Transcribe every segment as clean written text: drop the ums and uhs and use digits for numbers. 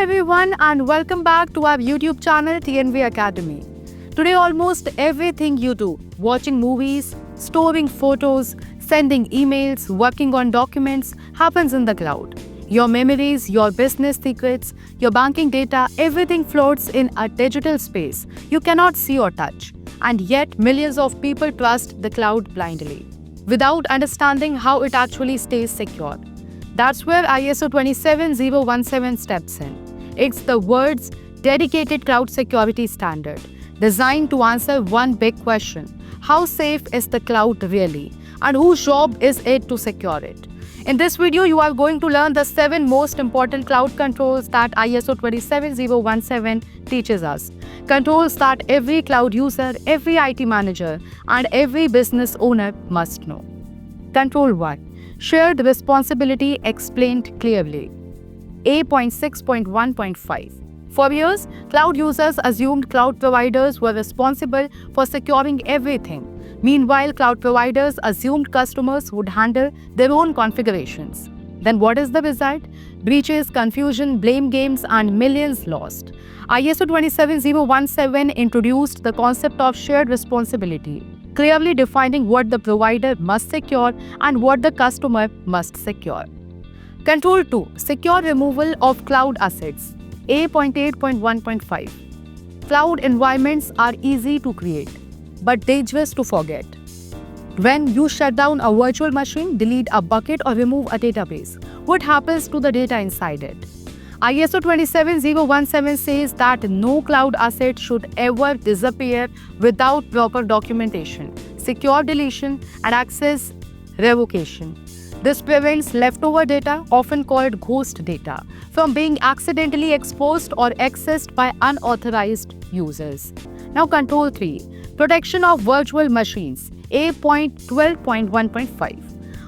everyone and welcome back to our YouTube channel TNV Academy. Today almost everything you do, watching movies, storing photos, sending emails, working on documents happens in the cloud. Your memories, your business secrets, your banking data, everything floats in a digital space you cannot see or touch. And yet millions of people trust the cloud blindly, without understanding how it actually stays secure. That's where ISO 27017 steps in. It's the world's dedicated cloud security standard, designed to answer one big question: how safe is the cloud really? And whose job is it to secure it? In this video, you are going to learn the 7 most important cloud controls that ISO 27017 teaches us. Controls that every cloud user, every IT manager, and every business owner must know. Control 1. Shared responsibility explained clearly. A.6.1.5. For years, cloud users assumed cloud providers were responsible for securing everything. Meanwhile, cloud providers assumed customers would handle their own configurations. Then what is the result? Breaches, confusion, blame games, and millions lost. ISO 27017 introduced the concept of shared responsibility, clearly defining what the provider must secure and what the customer must secure. Control 2. Secure removal of cloud assets. A.8.1.5. Cloud environments are easy to create, but dangerous to forget. When you shut down a virtual machine, delete a bucket, or remove a database, what happens to the data inside it? ISO 27017 says that no cloud asset should ever disappear without proper documentation, secure deletion, and access revocation. This prevents leftover data, often called ghost data, from being accidentally exposed or accessed by unauthorized users. Now, Control 3. Protection of virtual machines. A.12.1.5.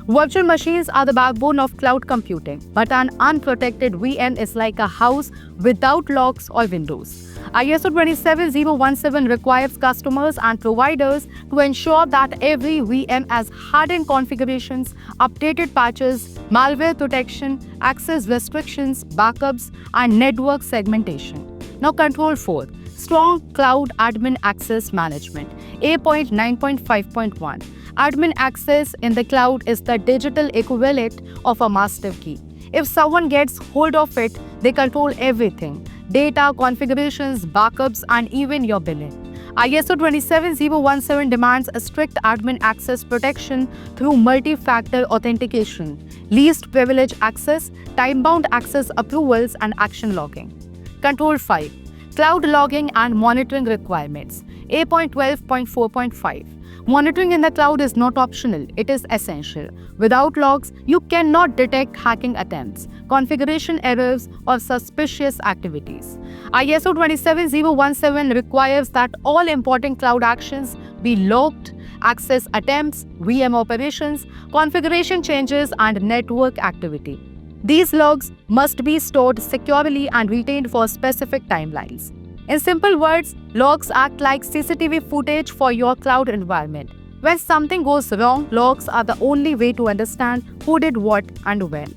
Virtual machines are the backbone of cloud computing, but an unprotected VM is like a house without locks or windows. ISO 27017 requires customers and providers to ensure that every VM has hardened configurations, updated patches, malware protection, access restrictions, backups, and network segmentation. Now, Control 4. Strong Cloud Admin Access Management. A.9.5.1. Admin access in the cloud is the digital equivalent of a master key. If someone gets hold of it, they control everything: data, configurations, backups, and even your billing. ISO 27017 demands a strict admin access protection through multi-factor authentication, least privilege access, time-bound access approvals, and action logging. Control 5. Cloud logging and monitoring requirements. A.12.4.5. Monitoring in the cloud is not optional, it is essential. Without logs, you cannot detect hacking attempts, configuration errors, or suspicious activities. ISO 27017 requires that all important cloud actions be logged: access attempts, VM operations, configuration changes, and network activity. These logs must be stored securely and retained for specific timelines. In simple words, logs act like CCTV footage for your cloud environment. When something goes wrong, logs are the only way to understand who did what and when.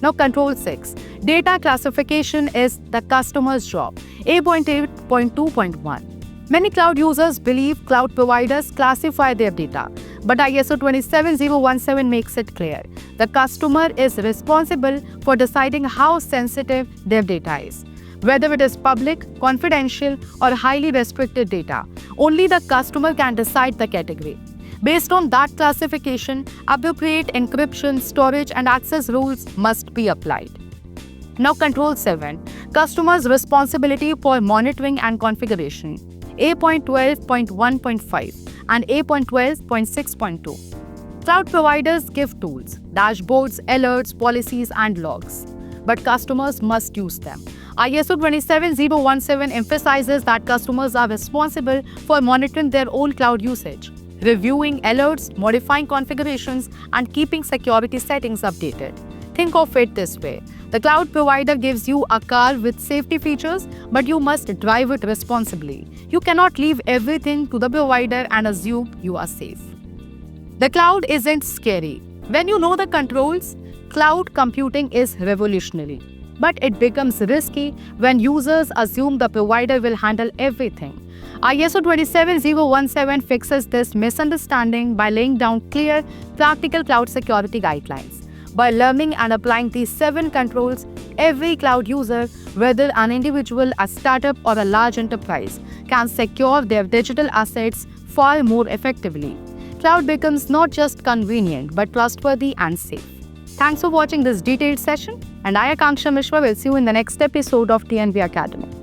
Now, Control 6. Data classification is the customer's job. A.8.2.1. Many cloud users believe cloud providers classify their data, but ISO 27017 makes it clear: the customer is responsible for deciding how sensitive their data is. Whether it is public, confidential, or highly restricted data, only the customer can decide the category. Based on that classification, appropriate encryption, storage, and access rules must be applied. Now, Control 7. Customers' responsibility for monitoring and configuration. A.12.1.5 and A.12.6.2. Cloud providers give tools, dashboards, alerts, policies, and logs, but customers must use them. ISO 27017 emphasizes that customers are responsible for monitoring their own cloud usage, reviewing alerts, modifying configurations, and keeping security settings updated. Think of it this way: the cloud provider gives you a car with safety features, but you must drive it responsibly. You cannot leave everything to the provider and assume you are safe. The cloud isn't scary. When you know the controls, cloud computing is revolutionary. but it becomes risky when users assume the provider will handle everything. ISO 27017 fixes this misunderstanding by laying down clear, practical cloud security guidelines. By learning and applying these 7 controls, every cloud user, whether an individual, a startup, or a large enterprise, can secure their digital assets far more effectively. Cloud becomes not just convenient but trustworthy and safe. Thanks for watching this detailed session, and I, Akanksha Mishra, will see you in the next episode of TNV Academy.